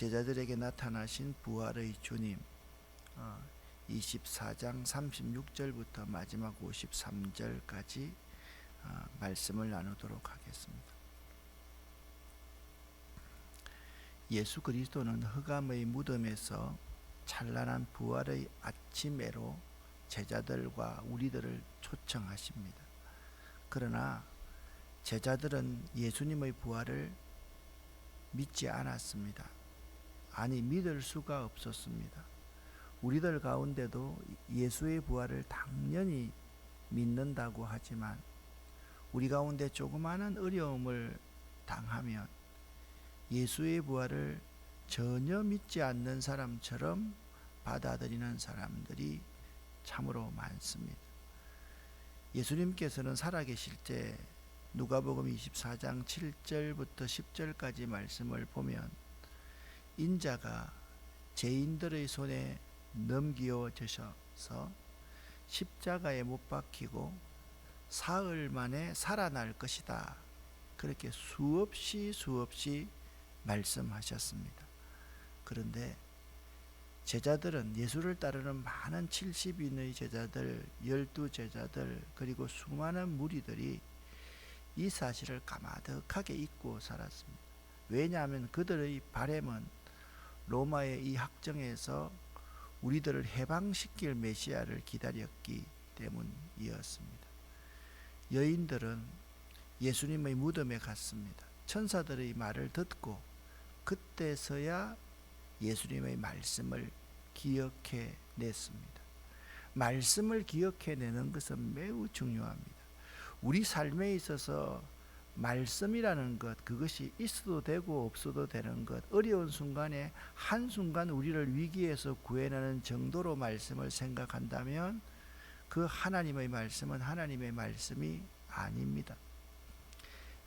제자들에게 나타나신 부활의 주님, 24장 36절부터 마지막 53절까지 말씀을 나누도록 하겠습니다. 예수 그리스도는 흑암의 무덤에서 찬란한 부활의 아침에로 제자들과 우리들을 초청하십니다. 그러나 제자들은 예수님의 부활을 믿지 않았습니다. 아니, 믿을 수가 없었습니다. 우리들 가운데도 예수의 부활을 당연히 믿는다고 하지만 우리 가운데 조그마한 어려움을 당하면 예수의 부활을 전혀 믿지 않는 사람처럼 받아들이는 사람들이 참으로 많습니다. 예수님께서는 살아계실 때 누가복음 24장 7절부터 10절까지 말씀을 보면 인자가 죄인들의 손에 넘겨주셔서 십자가에 못 박히고 사흘 만에 살아날 것이다, 그렇게 수없이 말씀하셨습니다. 그런데 제자들은, 예수를 따르는 많은 70인의 제자들, 12제자들, 그리고 수많은 무리들이 이 사실을 까마득하게 잊고 살았습니다. 왜냐하면 그들의 바램은 로마의 이 학정에서 우리들을 해방시킬 메시아를 기다렸기 때문이었습니다. 여인들은 예수님의 무덤에 갔습니다. 천사들의 말을 듣고 그때서야 예수님의 말씀을 기억해냈습니다. 말씀을 기억해내는 것은 매우 중요합니다. 우리 삶에 있어서 말씀이라는 것, 그것이 있어도 되고 없어도 되는 것, 어려운 순간에 한순간 우리를 위기에서 구해내는 정도로 말씀을 생각한다면 그 하나님의 말씀은 하나님의 말씀이 아닙니다.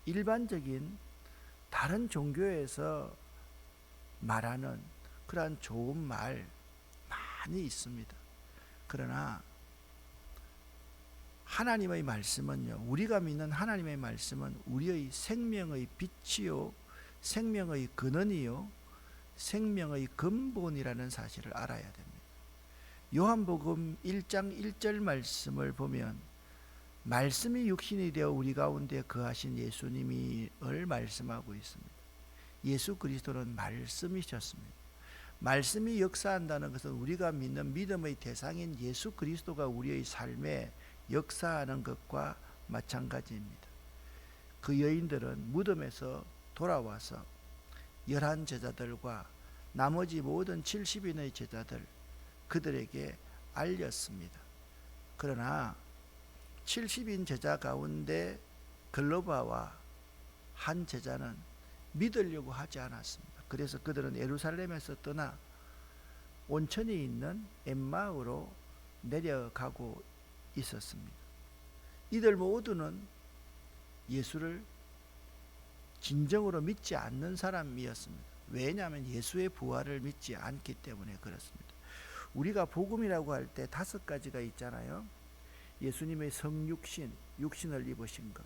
일반적인 다른 종교에서 말하는 그러한 좋은 말 많이 있습니다. 그러나 하나님의 말씀은요, 우리가 믿는 하나님의 말씀은 우리의 생명의 빛이요, 생명의 근원이요, 생명의 근본이라는 사실을 알아야 됩니다. 요한복음 1장 1절 말씀을 보면 말씀이 육신이 되어 우리 가운데 거하신 예수님을 말씀하고 있습니다. 예수 그리스도는 말씀이셨습니다. 말씀이 역사한다는 것은 우리가 믿는 믿음의 대상인 예수 그리스도가 우리의 삶에 역사하는 것과 마찬가지입니다. 그 여인들은 무덤에서 돌아와서 11 제자들과 나머지 모든 70인의 제자들, 그들에게 알렸습니다. 그러나 70인 제자 가운데 글로바와 한 제자는 믿으려고 하지 않았습니다. 그래서 그들은 예루살렘에서 떠나 온천이 있는 엠마오로 내려가고 있었습니다. 이들 모두는 예수를 진정으로 믿지 않는 사람이었습니다. 왜냐하면 예수의 부활을 믿지 않기 때문에 그렇습니다. 우리가 복음이라고 할 때 5가지가 있잖아요. 예수님의 성육신, 육신을 입으신 것,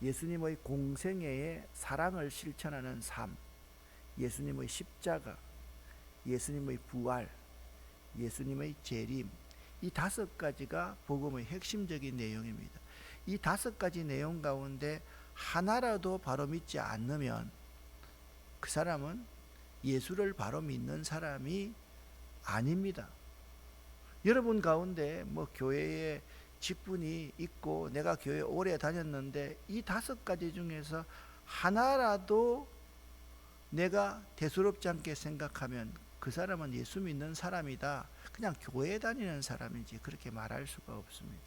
예수님의 공생애의 사랑을 실천하는 삶, 예수님의 십자가, 예수님의 부활, 예수님의 재림, 이 5가지가 복음의 핵심적인 내용입니다. 이 5가지 내용 가운데 하나라도 바로 믿지 않으면 그 사람은 예수를 바로 믿는 사람이 아닙니다. 여러분 가운데 교회에 직분이 있고 내가 교회 오래 다녔는데 이 5가지 중에서 하나라도 내가 대수롭지 않게 생각하면 그 사람은 예수 믿는 사람이다, 그냥 교회 다니는 사람이지 그렇게 말할 수가 없습니다.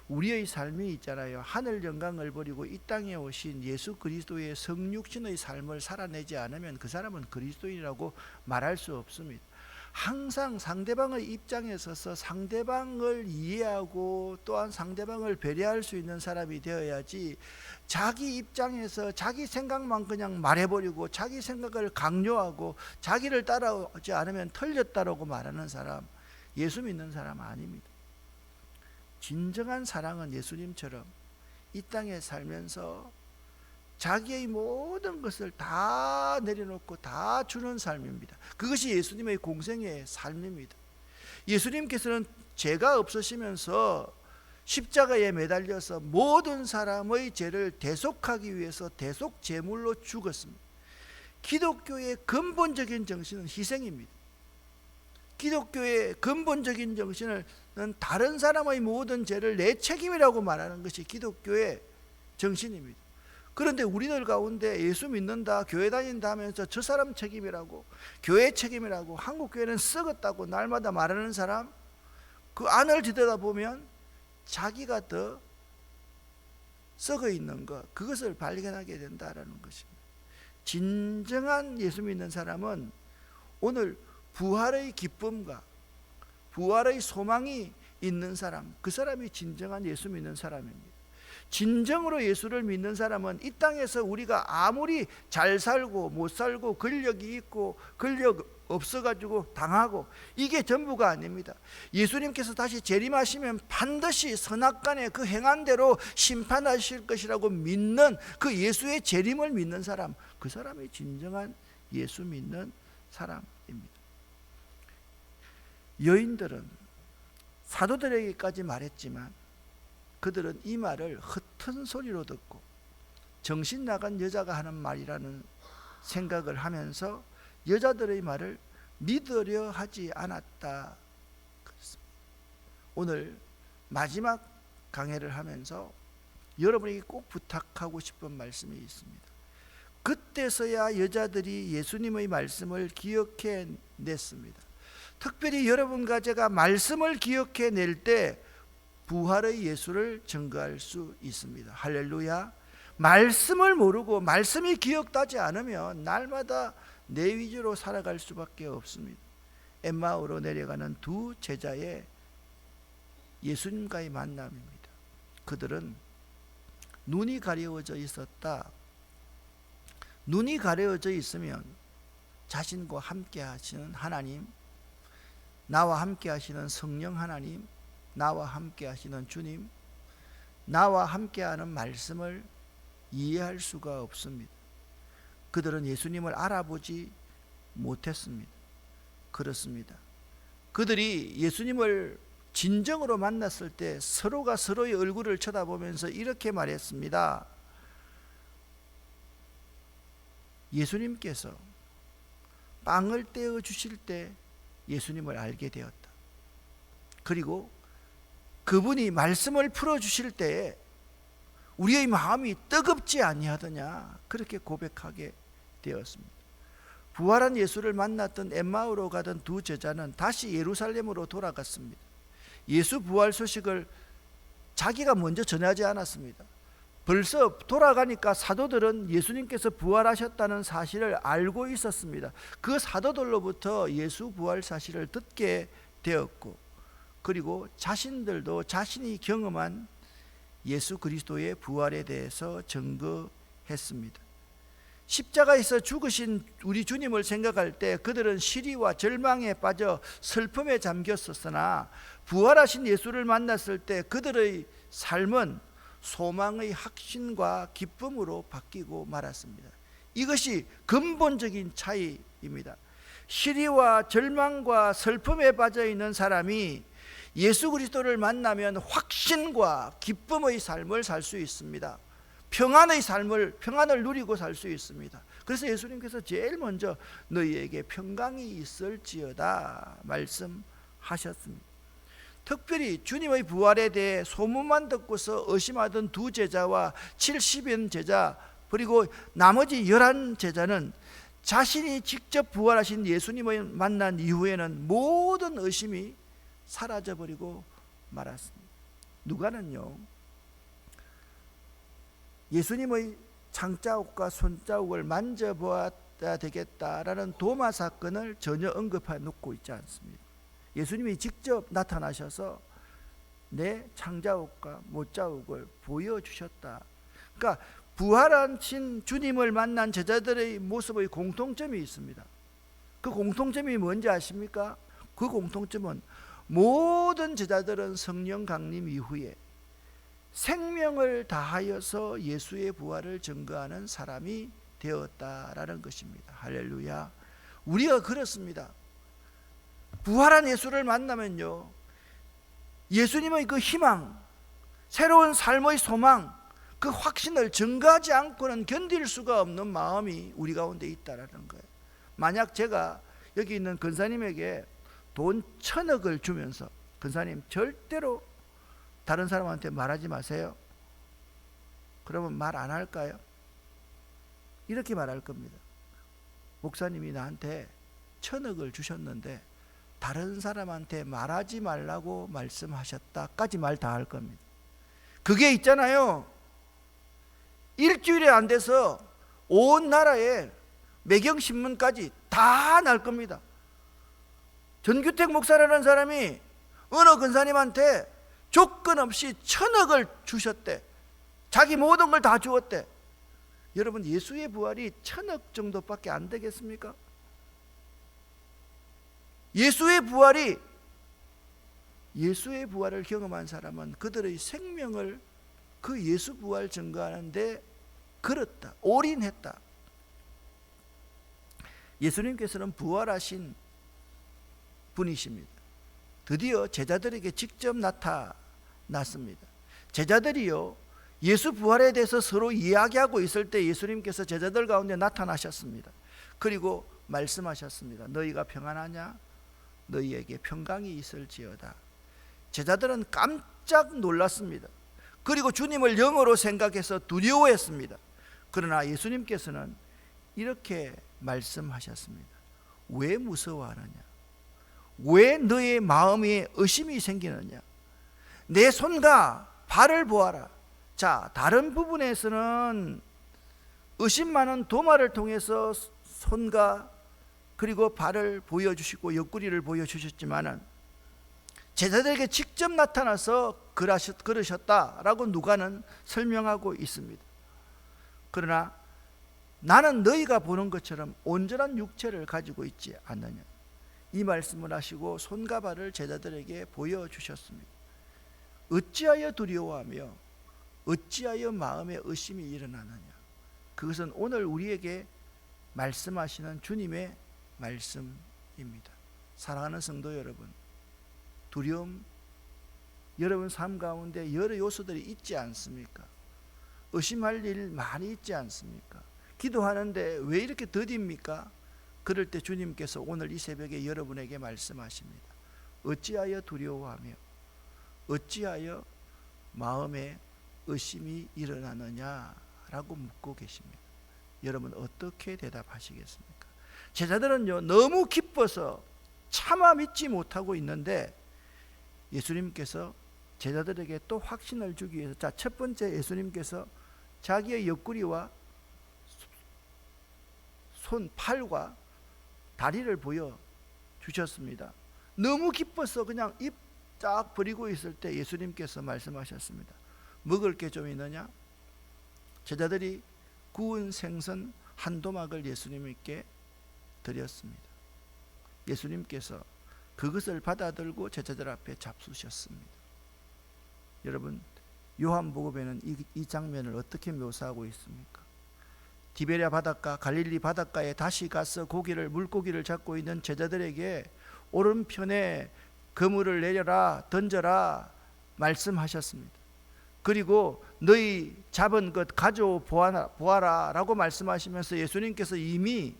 우리의 삶이 있잖아요. 하늘 영광을 버리고 이 땅에 오신 예수 그리스도의 성육신의 삶을 살아내지 않으면 그 사람은 그리스도인이라고 말할 수 없습니다. 항상 상대방의 입장에 서서 상대방을 이해하고 또한 상대방을 배려할 수 있는 사람이 되어야지, 자기 입장에서 자기 생각만 그냥 말해버리고 자기 생각을 강요하고 자기를 따라오지 않으면 틀렸다라고 말하는 사람, 예수 믿는 사람 아닙니다. 진정한 사랑은 예수님처럼 이 땅에 살면서 자기의 모든 것을 다 내려놓고 다 주는 삶입니다. 그것이 예수님의 공생의 삶입니다. 예수님께서는 죄가 없으시면서 십자가에 매달려서 모든 사람의 죄를 대속하기 위해서 대속 제물로 죽었습니다. 기독교의 근본적인 정신은 희생입니다. 기독교의 근본적인 정신은 다른 사람의 모든 죄를 내 책임이라고 말하는 것이 기독교의 정신입니다. 그런데 우리들 가운데 예수 믿는다, 교회 다닌다 하면서 저 사람 책임이라고, 교회 책임이라고, 한국교회는 썩었다고 날마다 말하는 사람, 그 안을 들여다보면 자기가 더 썩어 있는 것, 그것을 발견하게 된다라는 것입니다. 진정한 예수 믿는 사람은 오늘 부활의 기쁨과 부활의 소망이 있는 사람, 그 사람이 진정한 예수 믿는 사람입니다. 진정으로 예수를 믿는 사람은 이 땅에서 우리가 아무리 잘 살고 못 살고 권력이 있고 권력 없어가지고 당하고 이게 전부가 아닙니다. 예수님께서 다시 재림하시면 반드시 선악간에 그 행한 대로 심판하실 것이라고 믿는 그 예수의 재림을 믿는 사람, 그 사람이 진정한 예수 믿는 사람입니다. 여인들은 사도들에게까지 말했지만 그들은 이 말을 흩은 소리로 듣고 정신 나간 여자가 하는 말이라는 생각을 하면서 여자들의 말을 믿으려 하지 않았다. 오늘 마지막 강해를 하면서 여러분에게 꼭 부탁하고 싶은 말씀이 있습니다. 그때서야 여자들이 예수님의 말씀을 기억해 냈습니다. 특별히 여러분과 제가 말씀을 기억해 낼 때 부활의 예수를 증거할 수 있습니다. 할렐루야. 말씀을 모르고 말씀이 기억나지 않으면 날마다 내 위주로 살아갈 수밖에 없습니다. 엠마오로 내려가는 두 제자의 예수님과의 만남입니다. 그들은 눈이 가려워져 있었다. 눈이 가려워져 있으면 자신과 함께 하시는 하나님, 나와 함께 하시는 성령 하나님, 나와 함께 하시는 주님, 나와 함께 하는 말씀을 이해할 수가 없습니다. 그들은 예수님을 알아보지 못했습니다. 그렇습니다. 그들이 예수님을 진정으로 만났을 때 서로가 서로의 얼굴을 쳐다보면서 이렇게 말했습니다. 예수님께서 빵을 떼어 주실 때 예수님을 알게 되었다. 그리고 그분이 말씀을 풀어주실 때에 우리의 마음이 뜨겁지 아니하더냐, 그렇게 고백하게 되었습니다. 부활한 예수를 만났던 엠마오로 가던 두 제자는 다시 예루살렘으로 돌아갔습니다. 예수 부활 소식을 자기가 먼저 전하지 않았습니다. 벌써 돌아가니까 사도들은 예수님께서 부활하셨다는 사실을 알고 있었습니다. 그 사도들로부터 예수 부활 사실을 듣게 되었고, 그리고 자신들도 자신이 경험한 예수 그리스도의 부활에 대해서 증거했습니다. 십자가에서 죽으신 우리 주님을 생각할 때 그들은 시리와 절망에 빠져 슬픔에 잠겼었으나 부활하신 예수를 만났을 때 그들의 삶은 소망의 확신과 기쁨으로 바뀌고 말았습니다. 이것이 근본적인 차이입니다. 시리와 절망과 슬픔에 빠져 있는 사람이 예수 그리스도를 만나면 확신과 기쁨의 삶을 살 수 있습니다. 평안을 누리고 살 수 있습니다. 그래서 예수님께서 제일 먼저 너희에게 평강이 있을지어다 말씀하셨습니다. 특별히 주님의 부활에 대해 소문만 듣고서 의심하던 두 제자와 70인 제자, 그리고 나머지 11제자는 자신이 직접 부활하신 예수님을 만난 이후에는 모든 의심이 사라져버리고 말았습니다. 누가는요, 예수님의 창자국과 손자국을 만져보아야 되겠다라는 도마 사건을 전혀 언급해 놓고 있지 않습니다. 예수님이 직접 나타나셔서 내 창자국과 못자국을 보여주셨다. 그러니까 부활하신 주님을 만난 제자들의 모습의 공통점이 있습니다. 그 공통점이 뭔지 아십니까? 그 공통점은 모든 제자들은 성령 강림 이후에 생명을 다하여서 예수의 부활을 증거하는 사람이 되었다라는 것입니다. 할렐루야. 우리가 그렇습니다. 부활한 예수를 만나면요, 예수님의 그 희망, 새로운 삶의 소망, 그 확신을 증거하지 않고는 견딜 수가 없는 마음이 우리 가운데 있다라는 거예요. 만약 제가 여기 있는 근사님에게 돈 1,000억을 주면서, 근사님 절대로 다른 사람한테 말하지 마세요, 그러면 말 안 할까요? 이렇게 말할 겁니다. 목사님이 나한테 1,000억을 주셨는데 다른 사람한테 말하지 말라고 말씀하셨다까지 말 다 할 겁니다. 그게 있잖아요, 일주일에 안 돼서 온 나라에 매경신문까지 다 날 겁니다. 전규택 목사라는 사람이 어느 근사님한테 조건 없이 1,000억을 주셨대. 자기 모든 걸 다 주었대. 여러분, 예수의 부활이 1,000억 정도밖에 안 되겠습니까? 예수의 부활을 경험한 사람은 그들의 생명을 그 예수 부활 증거하는데 걸었다, 올인했다. 예수님께서는 부활하신 분이십니다. 드디어 제자들에게 직접 나타났습니다. 제자들이요, 예수 부활에 대해서 서로 이야기하고 있을 때 예수님께서 제자들 가운데 나타나셨습니다. 그리고 말씀하셨습니다. 너희가 평안하냐? 너희에게 평강이 있을지어다. 제자들은 깜짝 놀랐습니다. 그리고 주님을 영으로 생각해서 두려워했습니다. 그러나 예수님께서는 이렇게 말씀하셨습니다. 왜 무서워하느냐? 왜 너의 마음에 의심이 생기느냐? 내 손과 발을 보아라. 자, 다른 부분에서는 의심 많은 도마를 통해서 손과 그리고 발을 보여주시고 옆구리를 보여주셨지만은 제자들에게 직접 나타나서 그러셨다라고 누가는 설명하고 있습니다. 그러나 나는 너희가 보는 것처럼 온전한 육체를 가지고 있지 않느냐, 이 말씀을 하시고 손과 발을 제자들에게 보여주셨습니다. 어찌하여 두려워하며 어찌하여 마음에 의심이 일어나느냐? 그것은 오늘 우리에게 말씀하시는 주님의 말씀입니다. 사랑하는 성도 여러분, 두려움, 여러분 삶 가운데 여러 요소들이 있지 않습니까? 의심할 일 많이 있지 않습니까? 기도하는데 왜 이렇게 더딥니까? 그럴 때 주님께서 오늘 이 새벽에 여러분에게 말씀하십니다. 어찌하여 두려워하며 어찌하여 마음에 의심이 일어나느냐라고 묻고 계십니다. 여러분 어떻게 대답하시겠습니까? 제자들은요, 너무 기뻐서 차마 믿지 못하고 있는데 예수님께서 제자들에게 또 확신을 주기 위해서, 자, 첫 번째, 예수님께서 자기의 옆구리와 손, 팔과 다리를 보여주셨습니다. 너무 기뻐서 그냥 입 쫙 버리고 있을 때 예수님께서 말씀하셨습니다. 먹을 게 좀 있느냐? 제자들이 구운 생선 한 도막을 예수님께 드렸습니다. 예수님께서 그것을 받아들고 제자들 앞에 잡수셨습니다. 여러분, 요한복음에는 이 장면을 어떻게 묘사하고 있습니까? 디베랴 바닷가, 갈릴리 바닷가에 다시 가서 물고기를 잡고 있는 제자들에게 오른편에 그물을 내려라, 던져라 말씀하셨습니다. 그리고 너희 잡은 것 가져 보아라 라고 말씀하시면서 예수님께서 이미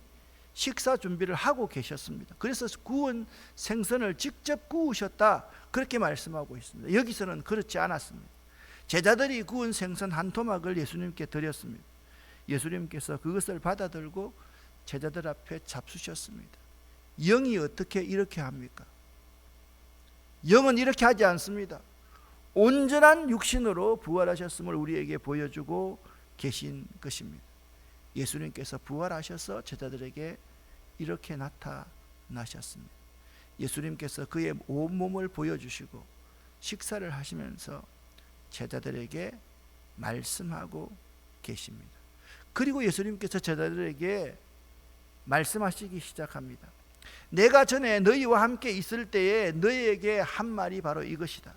식사 준비를 하고 계셨습니다. 그래서 구운 생선을 직접 구우셨다, 그렇게 말씀하고 있습니다. 여기서는 그렇지 않았습니다. 제자들이 구운 생선 한 토막을 예수님께 드렸습니다. 예수님께서 그것을 받아들고 제자들 앞에 잡수셨습니다. 영이 어떻게 이렇게 합니까? 영은 이렇게 하지 않습니다. 온전한 육신으로 부활하셨음을 우리에게 보여주고 계신 것입니다. 예수님께서 부활하셔서 제자들에게 이렇게 나타나셨습니다. 예수님께서 그의 온몸을 보여주시고 식사를 하시면서 제자들에게 말씀하고 계십니다. 그리고 예수님께서 제자들에게 말씀하시기 시작합니다. 내가 전에 너희와 함께 있을 때에 너희에게 한 말이 바로 이것이다.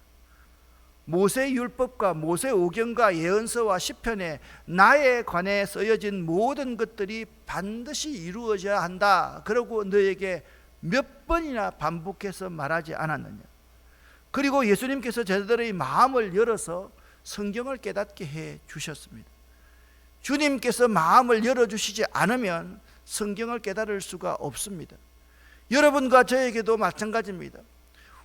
모세 율법과 모세 오경과 예언서와 시편에 나에 관해 쓰여진 모든 것들이 반드시 이루어져야 한다. 그러고 너에게 몇 번이나 반복해서 말하지 않았느냐. 그리고 예수님께서 제자들의 마음을 열어서 성경을 깨닫게 해 주셨습니다. 주님께서 마음을 열어주시지 않으면 성경을 깨달을 수가 없습니다. 여러분과 저에게도 마찬가지입니다.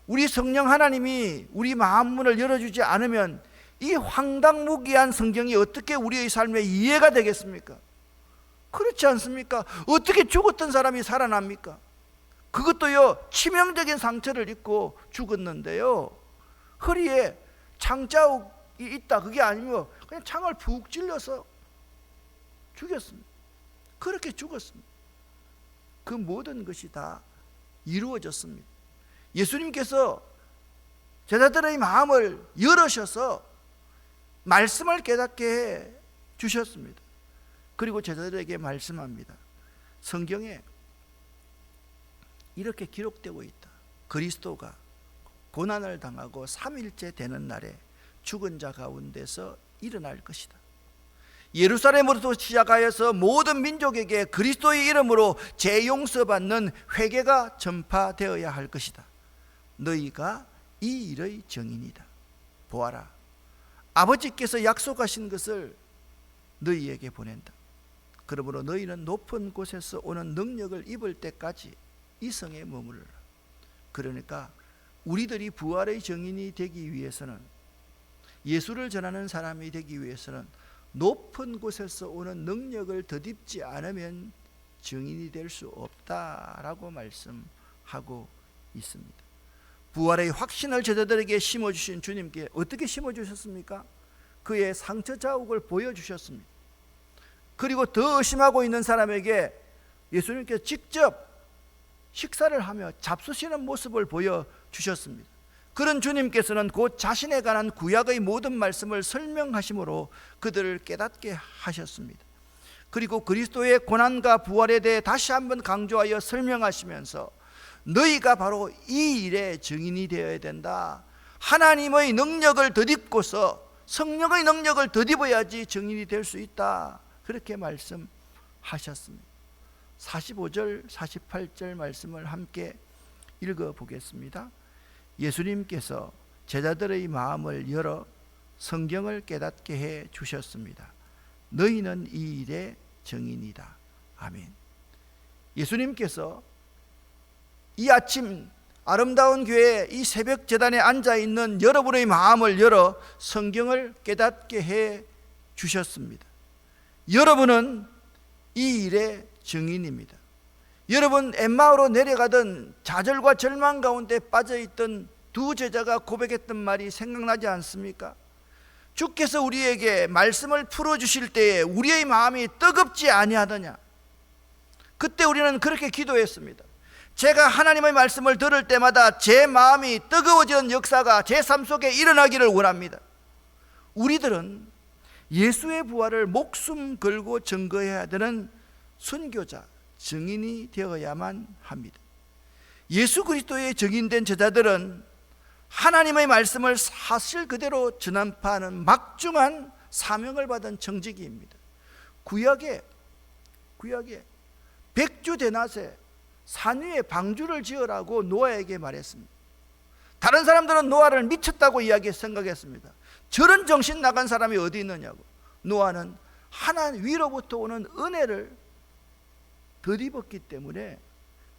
우리 성령 하나님이 우리 마음문을 열어주지 않으면 이 황당무계한 성경이 어떻게 우리의 삶에 이해가 되겠습니까? 그렇지 않습니까? 어떻게 죽었던 사람이 살아납니까? 그것도요, 치명적인 상처를 입고 죽었는데요, 허리에 창자국이 있다, 그게 아니고 그냥 창을 푹 찔러서 죽였습니다. 그렇게 죽었습니다. 그 모든 것이 다 이루어졌습니다. 예수님께서 제자들의 마음을 열으셔서 말씀을 깨닫게 해 주셨습니다. 그리고 제자들에게 말씀합니다. 성경에 이렇게 기록되고 있다. 그리스도가 고난을 당하고 3일째 되는 날에 죽은 자 가운데서 일어날 것이다. 예루살렘으로부터 시작하여서 모든 민족에게 그리스도의 이름으로 재용서받는 회개가 전파되어야 할 것이다. 너희가 이 일의 증인이다. 보아라, 아버지께서 약속하신 것을 너희에게 보낸다. 그러므로 너희는 높은 곳에서 오는 능력을 입을 때까지 이 성에 머무르라. 그러니까 우리들이 부활의 증인이 되기 위해서는, 예수를 전하는 사람이 되기 위해서는 높은 곳에서 오는 능력을 덧입지 않으면 증인이 될 수 없다라고 말씀하고 있습니다. 부활의 확신을 제자들에게 심어주신 주님께 어떻게 심어주셨습니까? 그의 상처 자국을 보여주셨습니다. 그리고 더 의심하고 있는 사람에게 예수님께서 직접 식사를 하며 잡수시는 모습을 보여주셨습니다. 그런 주님께서는 곧 자신에 관한 구약의 모든 말씀을 설명하심으로 그들을 깨닫게 하셨습니다. 그리고 그리스도의 고난과 부활에 대해 다시 한번 강조하여 설명하시면서 너희가 바로 이 일의 증인이 되어야 된다. 하나님의 능력을 덧입고서 성령의 능력을 덧입어야지 증인이 될 수 있다. 그렇게 말씀하셨습니다. 45절 48절 말씀을 함께 읽어보겠습니다. 예수님께서 제자들의 마음을 열어 성경을 깨닫게 해 주셨습니다. 너희는 이 일의 증인이다. 아멘. 예수님께서 이 아침 아름다운 교회 이 새벽 제단에 앉아있는 여러분의 마음을 열어 성경을 깨닫게 해 주셨습니다. 여러분은 이 일의 증인입니다. 여러분, 엠마오로 내려가던 좌절과 절망 가운데 빠져있던 두 제자가 고백했던 말이 생각나지 않습니까? 주께서 우리에게 말씀을 풀어주실 때에 우리의 마음이 뜨겁지 아니하더냐. 그때 우리는 그렇게 기도했습니다. 제가 하나님의 말씀을 들을 때마다 제 마음이 뜨거워지는 역사가 제 삶 속에 일어나기를 원합니다. 우리들은 예수의 부활을 목숨 걸고 증거해야 되는 순교자, 증인이 되어야만 합니다. 예수 그리스도의 증인된 제자들은 하나님의 말씀을 사실 그대로 전파하는 막중한 사명을 받은 청지기입니다. 구약에 백주 대낮에 산 위에 방주를 지으라고 노아에게 말했습니다. 다른 사람들은 노아를 미쳤다고 생각했습니다. 저런 정신 나간 사람이 어디 있느냐고. 노아는 하나님 위로부터 오는 은혜를 덧입었기 때문에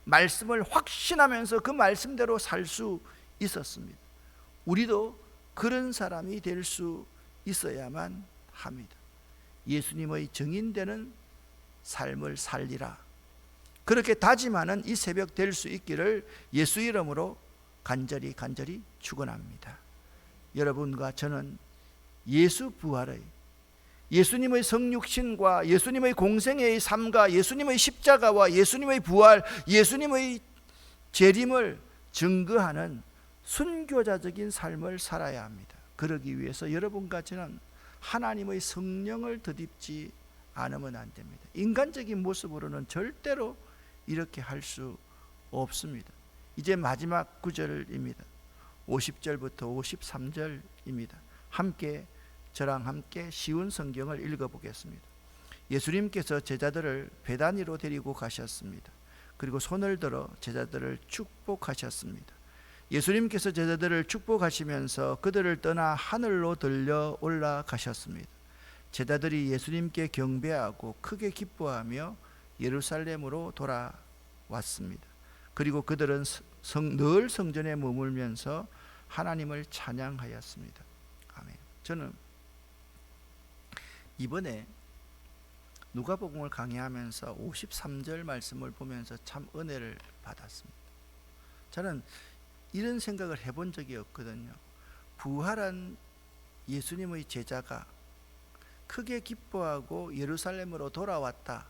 말씀을 확신하면서 그 말씀대로 살 수 있었습니다. 우리도 그런 사람이 될 수 있어야만 합니다. 예수님의 증인되는 삶을 살리라. 그렇게 다짐하는 이 새벽 될 수 있기를 예수 이름으로 간절히 축원합니다. 여러분과 저는 예수 부활의, 예수님의 성육신과 예수님의 공생애의 삶과 예수님의 십자가와 예수님의 부활, 예수님의 재림을 증거하는 순교자적인 삶을 살아야 합니다. 그러기 위해서 여러분과 저는 하나님의 성령을 덧입지 않으면 안 됩니다. 인간적인 모습으로는 절대로 이렇게 할 수 없습니다. 이제 마지막 구절입니다. 50절부터 53절입니다. 저랑 함께 쉬운 성경을 읽어보겠습니다. 예수님께서 제자들을 베다니로 데리고 가셨습니다. 그리고 손을 들어 제자들을 축복하셨습니다. 예수님께서 제자들을 축복하시면서 그들을 떠나 하늘로 들려 올라가셨습니다. 제자들이 예수님께 경배하고 크게 기뻐하며 예루살렘으로 돌아왔습니다. 그리고 그들은 늘 성전에 머물면서 하나님을 찬양하였습니다. 아멘. 저는 이번에 누가복음을 강의하면서 53절 말씀을 보면서 참 은혜를 받았습니다. 저는 이런 생각을 해본 적이 없거든요. 부활한 예수님의 제자가 크게 기뻐하고 예루살렘으로 돌아왔다.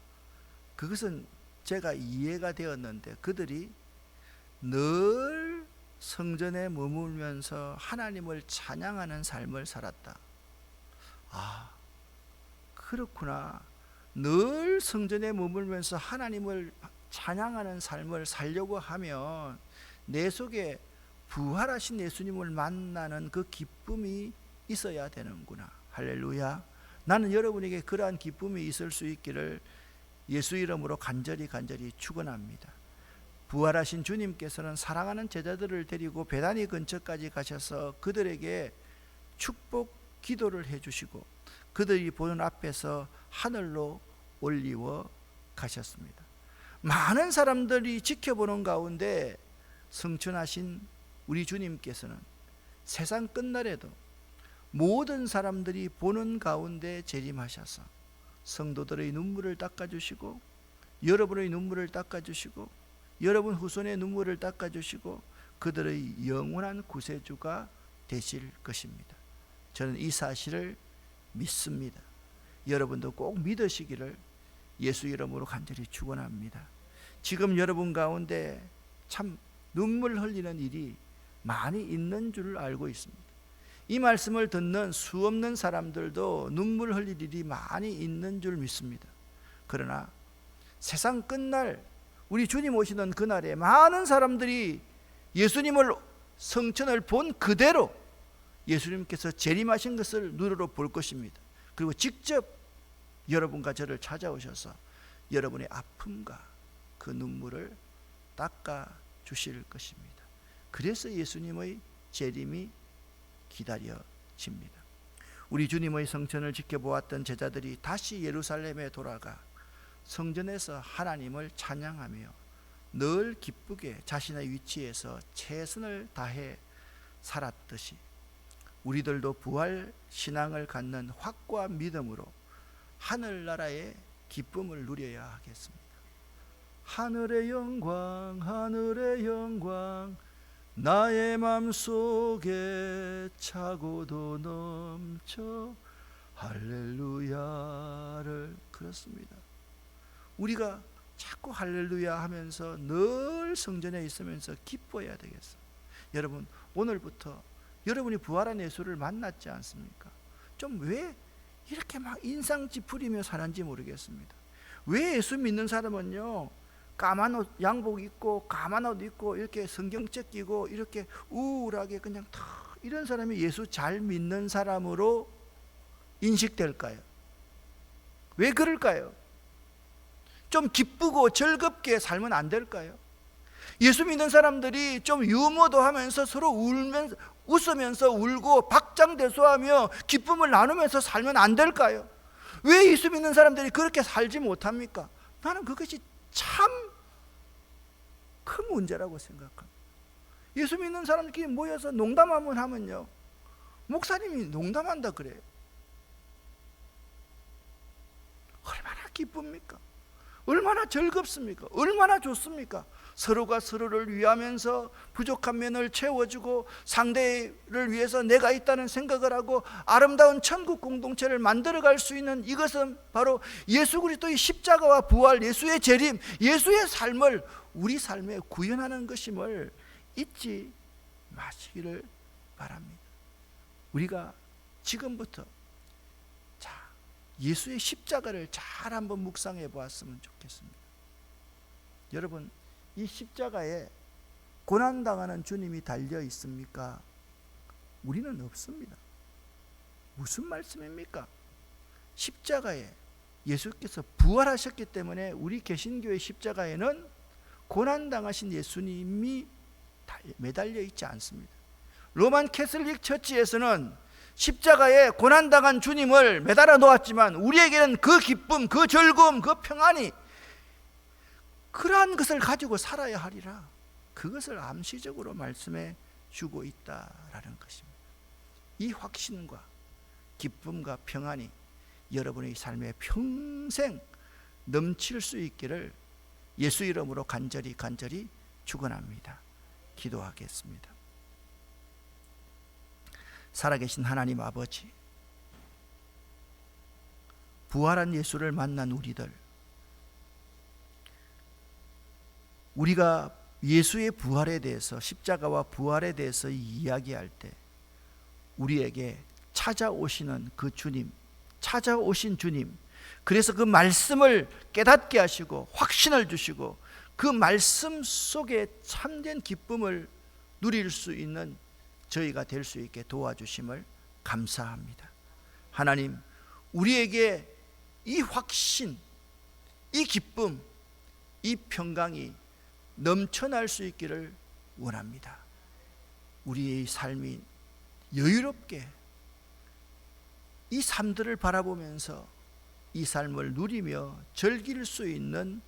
그것은 제가 이해가 되었는데 그들이 늘 성전에 머물면서 하나님을 찬양하는 삶을 살았다. 아, 그렇구나. 늘 성전에 머물면서 하나님을 찬양하는 삶을 살려고 하면 내 속에 부활하신 예수님을 만나는 그 기쁨이 있어야 되는구나. 할렐루야. 나는 여러분에게 그러한 기쁨이 있을 수 있기를 예수 이름으로 간절히 축원합니다. 부활하신 주님께서는 사랑하는 제자들을 데리고 베다니 근처까지 가셔서 그들에게 축복 기도를 해주시고 그들이 보는 앞에서 하늘로 올리워 가셨습니다. 많은 사람들이 지켜보는 가운데 승천하신 우리 주님께서는 세상 끝날에도 모든 사람들이 보는 가운데 재림하셔서 성도들의 눈물을 닦아주시고 여러분의 눈물을 닦아주시고 여러분 후손의 눈물을 닦아주시고 그들의 영원한 구세주가 되실 것입니다. 저는 이 사실을 믿습니다. 여러분도 꼭 믿으시기를 예수 이름으로 간절히 축원합니다. 지금 여러분 가운데 참 눈물 흘리는 일이 많이 있는 줄 알고 있습니다. 이 말씀을 듣는 수없는 사람들도 눈물 흘릴 일이 많이 있는 줄 믿습니다. 그러나 세상 끝날 우리 주님 오시는 그날에 많은 사람들이 예수님을 성천을 본 그대로 예수님께서 재림하신 것을 눈으로 볼 것입니다. 그리고 직접 여러분과 저를 찾아오셔서 여러분의 아픔과 그 눈물을 닦아 주실 것입니다. 그래서 예수님의 재림이 기다려집니다. 우리 주님의 성천을 지켜보았던 제자들이 다시 예루살렘에 돌아가 성전에서 하나님을 찬양하며 늘 기쁘게 자신의 위치에서 최선을 다해 살았듯이 우리들도 부활 신앙을 갖는 확고한 믿음으로 하늘나라의 기쁨을 누려야 하겠습니다. 하늘의 영광 나의 맘속에 차고도 넘쳐 할렐루야를 그렇습니다. 우리가 자꾸 할렐루야 하면서 늘 성전에 있으면서 기뻐해야 되겠어요. 여러분 오늘부터 여러분이 부활한 예수를 만났지 않습니까? 좀 왜 이렇게 막 인상 찌푸리며 사는지 모르겠습니다. 왜 예수 믿는 사람은요 까만 옷 양복 입고 까만 옷 입고 이렇게 성경책 끼고 이렇게 우울하게 그냥 탁 이런 사람이 예수 잘 믿는 사람으로 인식될까요? 왜 그럴까요? 좀 기쁘고 즐겁게 살면 안 될까요? 예수 믿는 사람들이 좀 유머도 하면서 서로 웃으면서 울고 박장대소하며 기쁨을 나누면서 살면 안 될까요? 왜 예수 믿는 사람들이 그렇게 살지 못합니까? 나는 그것이 참 큰 문제라고 생각합니다. 예수 믿는 사람들끼리 모여서 농담 한번 하면요 목사님이 농담한다 그래요. 얼마나 기쁩니까? 얼마나 즐겁습니까? 얼마나 좋습니까? 서로가 서로를 위하면서 부족한 면을 채워주고 상대를 위해서 내가 있다는 생각을 하고 아름다운 천국 공동체를 만들어갈 수 있는 이것은 바로 예수 그리스도의 십자가와 부활, 예수의 재림, 예수의 삶을 우리 삶에 구현하는 것임을 잊지 마시기를 바랍니다. 우리가 지금부터 예수의 십자가를 잘 한번 묵상해 보았으면 좋겠습니다. 여러분 이 십자가에 고난당하는 주님이 달려 있습니까? 우리는 없습니다. 무슨 말씀입니까? 십자가에 예수께서 부활하셨기 때문에 우리 개신교의 십자가에는 고난당하신 예수님이 매달려 있지 않습니다. 로만 캐슬릭 처치에서는 십자가에 고난당한 주님을 매달아 놓았지만 우리에게는 그 기쁨, 그 즐거움, 그 평안이 그러한 것을 가지고 살아야 하리라, 그것을 암시적으로 말씀해 주고 있다라는 것입니다. 이 확신과 기쁨과 평안이 여러분의 삶에 평생 넘칠 수 있기를 예수 이름으로 간절히 축원합니다. 기도하겠습니다. 살아계신 하나님 아버지, 부활한 예수를 만난 우리가 예수의 부활에 대해서, 십자가와 부활에 대해서 이야기할 때 우리에게 찾아오시는 그 주님, 찾아오신 주님, 그래서 그 말씀을 깨닫게 하시고 확신을 주시고 그 말씀 속에 참된 기쁨을 누릴 수 있는 저희가 될 수 있게 도와주심을 감사합니다. 하나님, 우리에게 이 확신, 이 기쁨, 이 평강이 넘쳐날 수 있기를 원합니다. 우리의 삶이 여유롭게 이 삶들을 바라보면서 이 삶을 누리며 즐길 수 있는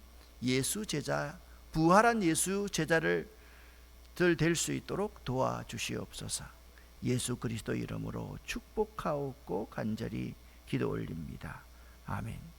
예수 제자, 부활한 예수 제자를 될 수 있도록 도와주시옵소서. 예수 그리스도 이름으로 축복하옵고 간절히 기도 올립니다. 아멘.